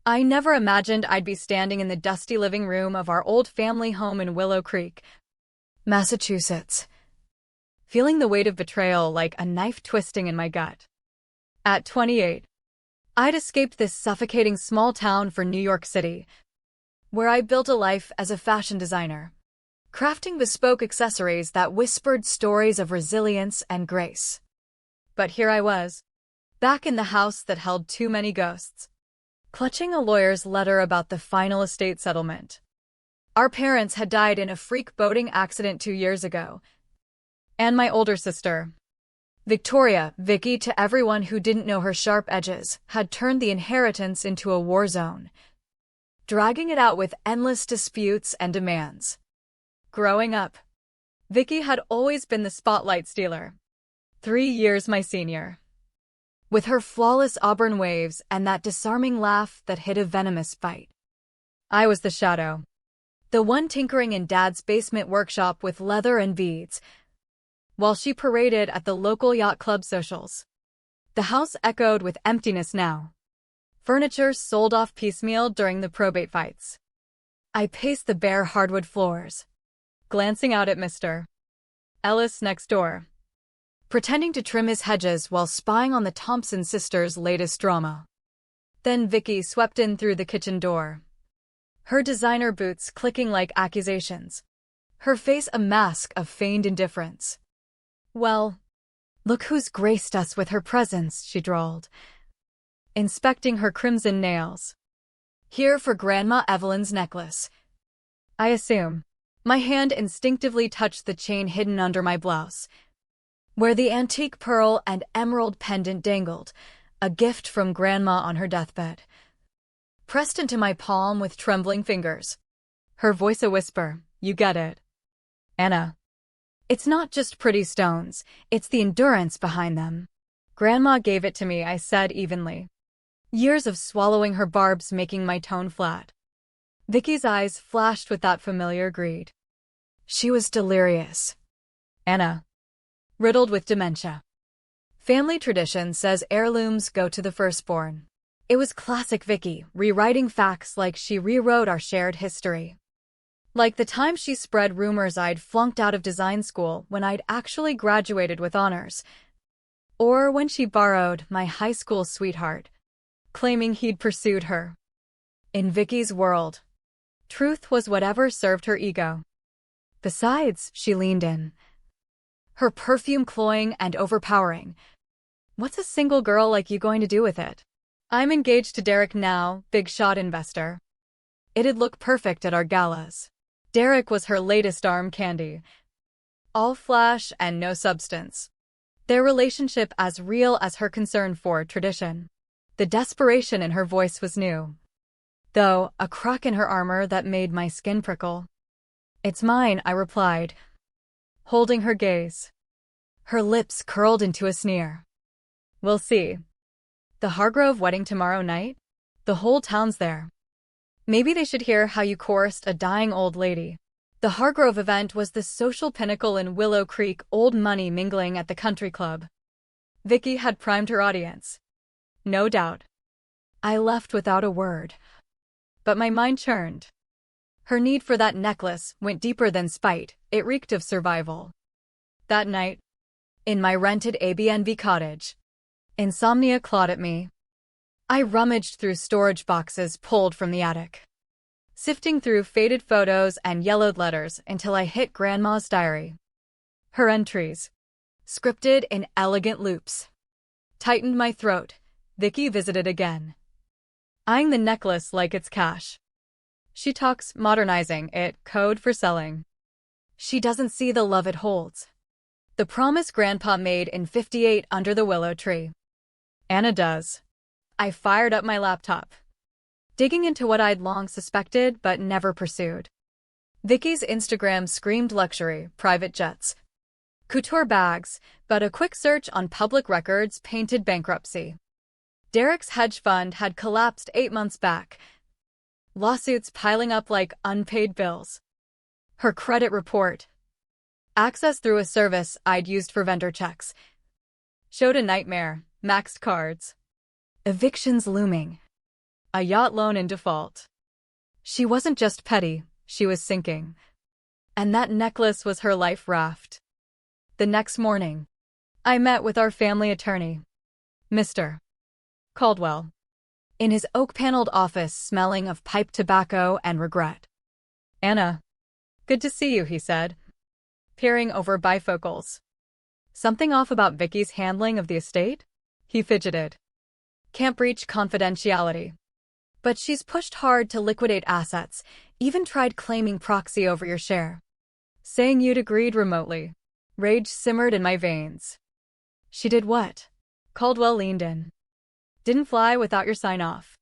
I never imagined I'd be standing in the dusty living room of our old family home in Willow Creek, Massachusetts, feeling the weight of betrayal like a knife twisting in my gut. At 28, I'd escaped this suffocating small town for New York City, where I built a life as a fashion designer, crafting bespoke accessories that whispered stories of resilience and grace. But here I was, back in the house that held too many ghosts, clutching a lawyer's letter about the final estate settlement. Our parents had died in a freak boating accident 2 years ago, and my older sister, Victoria, Vicky to everyone who didn't know her sharp edges, had turned the inheritance into a war zone, dragging it out with endless disputes and demands. Growing up, Vicky had always been the spotlight stealer, 3 years my senior. With her flawless auburn waves and that disarming laugh that hid a venomous bite. I was the shadow, the one tinkering in Dad's basement workshop with leather and beads, while she paraded at the local yacht club socials. The house echoed with emptiness now, furniture sold off piecemeal during the probate fights. I paced the bare hardwood floors, glancing out at Mr. Ellis next door, pretending to trim his hedges while spying on the Thompson sisters' latest drama. Then Vicky swept in through the kitchen door, her designer boots clicking like accusations, her face a mask of feigned indifference. "Well, look who's graced us with her presence," she drawled, inspecting her crimson nails. "Here for Grandma Evelyn's necklace." I assume. My hand instinctively touched the chain hidden under my blouse, where the antique pearl and emerald pendant dangled, a gift from Grandma on her deathbed. Pressed into my palm with trembling fingers, her voice a whisper, "You get it, Anna. It's not just pretty stones, it's the endurance behind them." "Grandma gave it to me," I said evenly, years of swallowing her barbs making my tone flat. Vicky's eyes flashed with that familiar greed. She was delirious, Anna, riddled with dementia. Family tradition says heirlooms go to the firstborn. It was classic Vicky, rewriting facts like she rewrote our shared history. Like the time she spread rumors I'd flunked out of design school when I'd actually graduated with honors. Or when she borrowed my high school sweetheart, claiming he'd pursued her. In Vicky's world, truth was whatever served her ego. Besides, she leaned in, her perfume cloying and overpowering. "What's a single girl like you going to do with it?" "I'm engaged to Derek now, big shot investor." It'd look perfect at our galas. Derek was her latest arm candy. All flash and no substance. Their relationship as real as her concern for tradition. The desperation in her voice was new, though a crack in her armor that made my skin prickle. "It's mine," I replied, holding her gaze. Her lips curled into a sneer. "We'll see. The Hargrove wedding tomorrow night? The whole town's there. Maybe they should hear how you chorused a dying old lady." The Hargrove event was the social pinnacle in Willow Creek, old money mingling at the country club. Vicky had primed her audience. No doubt. I left without a word. But my mind churned. Her need for that necklace went deeper than spite, it reeked of survival. That night, in my rented Airbnb cottage, insomnia clawed at me. I rummaged through storage boxes pulled from the attic, sifting through faded photos and yellowed letters until I hit Grandma's diary. Her entries, scripted in elegant loops, tightened my throat. Vicky visited again, eyeing the necklace like it's cash. She talks modernizing it, code for selling. She doesn't see the love it holds. The promise Grandpa made in '58 under the willow tree. Anna does. I fired up my laptop, digging into what I'd long suspected but never pursued. Vicky's Instagram screamed luxury, private jets, couture bags, but a quick search on public records painted bankruptcy. Derek's hedge fund had collapsed 8 months back, lawsuits piling up like unpaid bills. Her credit report, access through a service I'd used for vendor checks, showed a nightmare, maxed cards. Evictions looming. a yacht loan in default. She wasn't just petty, she was sinking. And that necklace was her life raft. The next morning, I met with our family attorney, Mr. Caldwell, in his oak-paneled office smelling of pipe tobacco and regret. "Anna, good to see you," he said, peering over bifocals. "Something off about Vicky's handling of the estate?" He fidgeted. "Can't breach confidentiality. But she's pushed hard to liquidate assets, even tried claiming proxy over your share. Saying you'd agreed remotely." Rage simmered in my veins. "She did what?" Caldwell leaned in. "Didn't fly without your sign-off.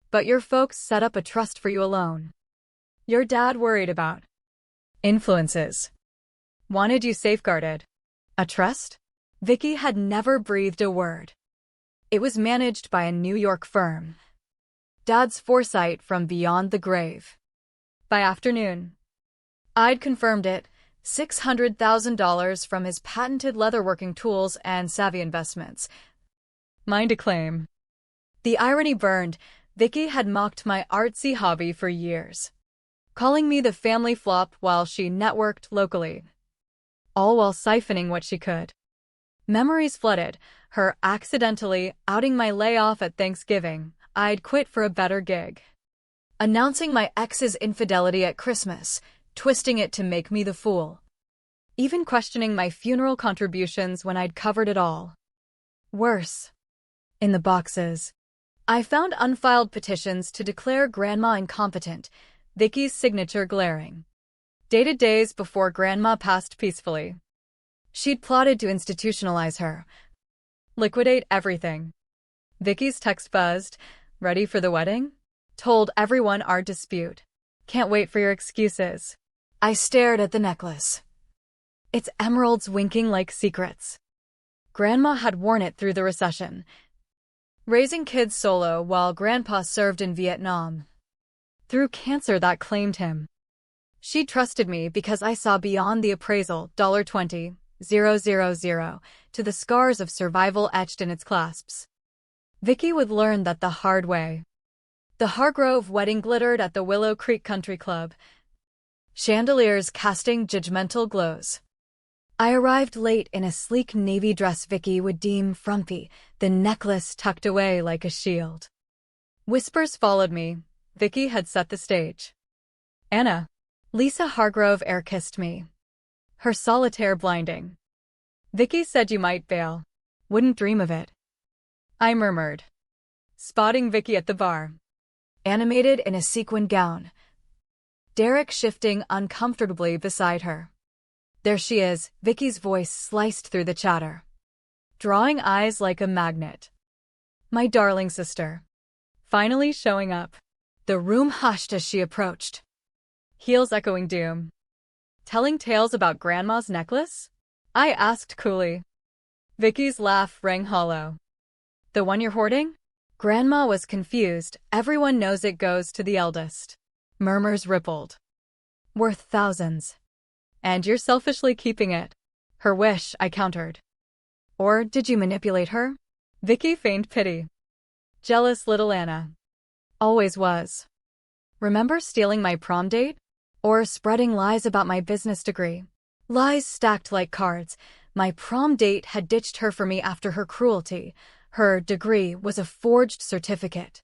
But your folks set up a trust for you alone. Your dad worried about influences. Wanted you safeguarded. A trust?" Vicky had never breathed a word. "It was managed by a New York firm. Dad's foresight from beyond the grave. By afternoon, I'd confirmed it, $600,000 from his patented leatherworking tools and savvy investments. Mine to claim." The irony burned. Vicky had mocked my artsy hobby for years, calling me the family flop while she networked locally, all while siphoning what she could. Memories flooded, her accidentally outing my layoff at Thanksgiving. I'd quit for a better gig. Announcing my ex's infidelity at Christmas, twisting it to make me the fool. Even questioning my funeral contributions when I'd covered it all. Worse. In the boxes, I found unfiled petitions to declare Grandma incompetent, Vicky's signature glaring. Dated days before Grandma passed peacefully. She'd plotted to institutionalize her. Liquidate everything. Vicky's text buzzed. "Ready for the wedding? Told everyone our dispute. Can't wait for your excuses." I stared at the necklace. Its emeralds winking like secrets. Grandma had worn it through the recession, raising kids solo while Grandpa served in Vietnam. Through cancer that claimed him. She trusted me because I saw beyond the appraisal $20,000 to the scars of survival etched in its clasps. Vicky would learn that the hard way. The Hargrove wedding glittered at the Willow Creek Country Club, chandeliers casting judgmental glows. I arrived late in a sleek navy dress Vicky would deem frumpy, the necklace tucked away like a shield. Whispers followed me. Vicky had set the stage. "Anna." Lisa Hargrove air-kissed me, her solitaire blinding. "Vicky said you might bail. Wouldn't dream of it." I murmured, spotting Vicky at the bar, animated in a sequin gown. Derek shifting uncomfortably beside her. "There she is," Vicky's voice sliced through the chatter, drawing eyes like a magnet. "My darling sister. Finally showing up." The room hushed as she approached, heels echoing doom. "Telling tales about Grandma's necklace?" I asked coolly. Vicky's laugh rang hollow. "The one you're hoarding?" Grandma was confused. "Everyone knows it goes to the eldest." Murmurs rippled. "Worth thousands. And you're selfishly keeping it." "Her wish," I countered. "Or did you manipulate her?" Vicky feigned pity. "Jealous little Anna. Always was. Remember stealing my prom date? Or spreading lies about my business degree? Lies stacked like cards. My prom date had ditched her for me after her cruelty. Her degree was a forged certificate."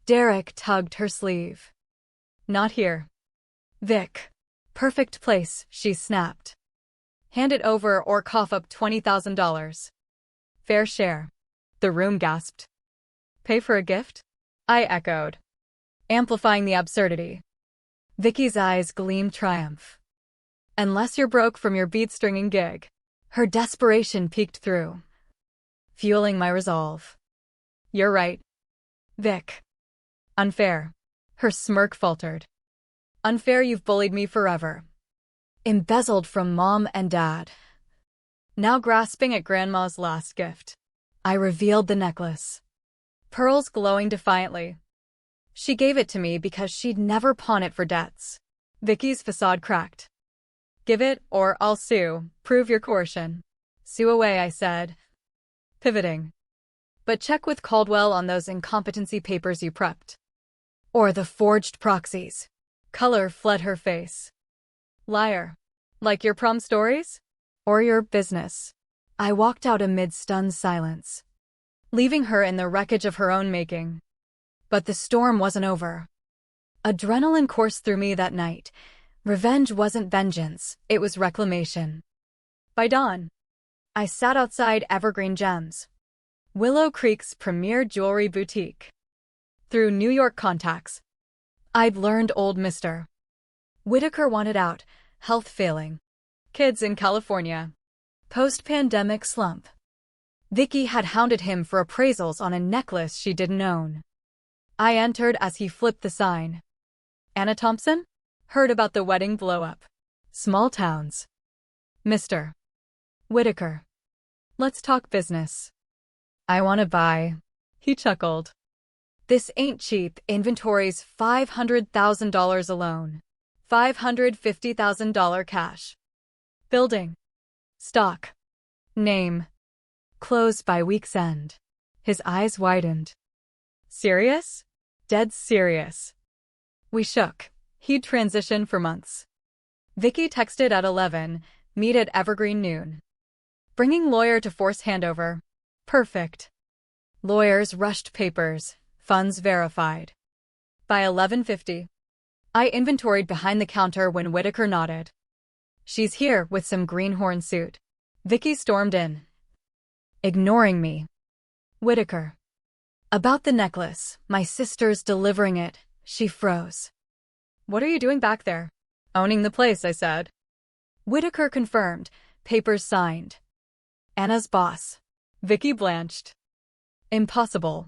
Derek tugged her sleeve. "Not here. Vic." "Perfect place," she snapped. "Hand it over or cough up $20,000. Fair share." The room gasped. "Pay for a gift?" I echoed, amplifying the absurdity. Vicky's eyes gleamed triumph. "Unless you're broke from your bead-stringing gig." Her desperation peeked through, fueling my resolve. "You're right, Vic. Unfair." Her smirk faltered. "Unfair you've bullied me forever. Embezzled from Mom and Dad. Now grasping at Grandma's last gift." I revealed the necklace, pearls glowing defiantly. She gave it to me because she'd never pawn it for debts. Vicky's facade cracked. "Give it, or I'll sue. Prove your coercion." "Sue away," I said, pivoting. but check with Caldwell on those incompetency papers you prepped. Or the forged proxies. Color fled her face. Liar. Like your prom stories? Or your business? I walked out amid stunned silence, leaving her in the wreckage of her own making. But the storm wasn't over. Adrenaline coursed through me that night. Revenge wasn't vengeance, it was reclamation. By dawn, I sat outside Evergreen Gems, Willow Creek's premier jewelry boutique. Through New York contacts, I'd learned old Mr. Whitaker wanted out, health failing. Kids in California. Post-pandemic slump. Vicky had hounded him for appraisals on a necklace she didn't own. I entered as he flipped the sign. Anna Thompson? Heard about the wedding blow-up. Small towns. Mr. Whitaker. Let's talk business. I want to buy. He chuckled. This ain't cheap. Inventory's $500,000 alone. $550,000 cash. Building. Stock. Name. Close by week's end. His eyes widened. Serious? Dead serious. We shook. He'd transitioned for months. Vicky texted at 11, meet at Evergreen noon. Bringing lawyer to force handover. Perfect. Lawyers rushed papers, funds verified. By 11:50, I inventoried behind the counter when Whitaker nodded. She's here with some greenhorn suit. Vicky stormed in, ignoring me. Whitaker. About the necklace, my sister's delivering it. She froze. What are you doing back there? Owning the place, I said. Whitaker confirmed, papers signed. Anna's boss. Vicky blanched. Impossible.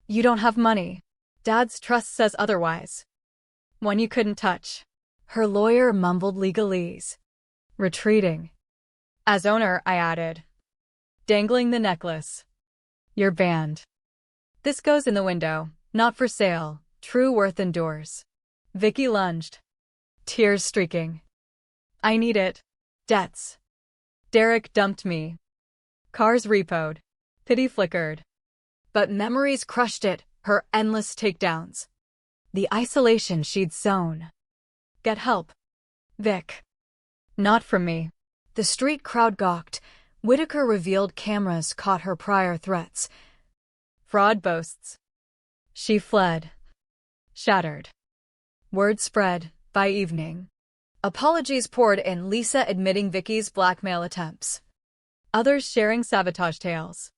You don't have money. Dad's trust says otherwise. One you couldn't touch. Her lawyer mumbled legalese. Retreating. As owner, I added. Dangling the necklace. You're banned. This goes in the window, not for sale. True worth endures. Vicky lunged. Tears streaking. I need it. Debts. Derek dumped me. Cars repoed. Pity flickered. But memories crushed it, her endless takedowns. The isolation she'd sown. Get help. Vic. Not from me. The street crowd gawked. Whitaker revealed cameras caught her prior threats. Fraud boasts. She fled. Shattered. Word spread. By evening, apologies poured in, Lisa admitting Vicky's blackmail attempts. Others sharing sabotage tales.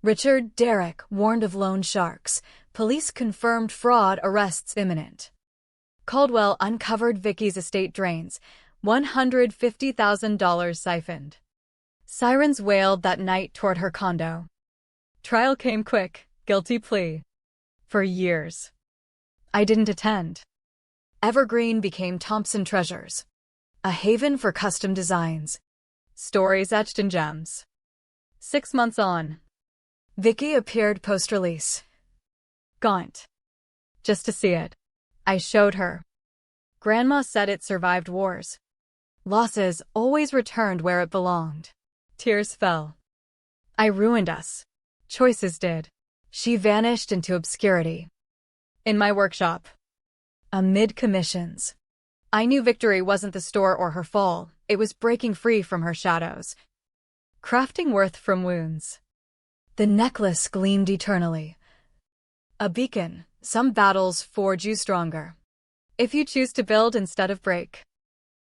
Richard, Derek warned of loan sharks. Police confirmed fraud, arrests imminent. Caldwell uncovered Vicky's estate drains. $150,000 siphoned. Sirens wailed that night toward her condo. Trial came quick, guilty plea. For years, I didn't attend. Evergreen became Thompson Treasures, a haven for custom designs. Stories etched in gems. 6 months on, Vicky appeared post-release. Gaunt. Just to see it. I showed her. Grandma said it survived wars. Losses always returned where it belonged. Tears fell. I ruined us. Choices did. She vanished into obscurity. In my workshop, amid commissions, I knew victory wasn't the store or her fall, it was breaking free from her shadows. Crafting worth from wounds. The necklace gleamed eternally. A beacon, some battles forge you stronger. If you choose to build instead of break.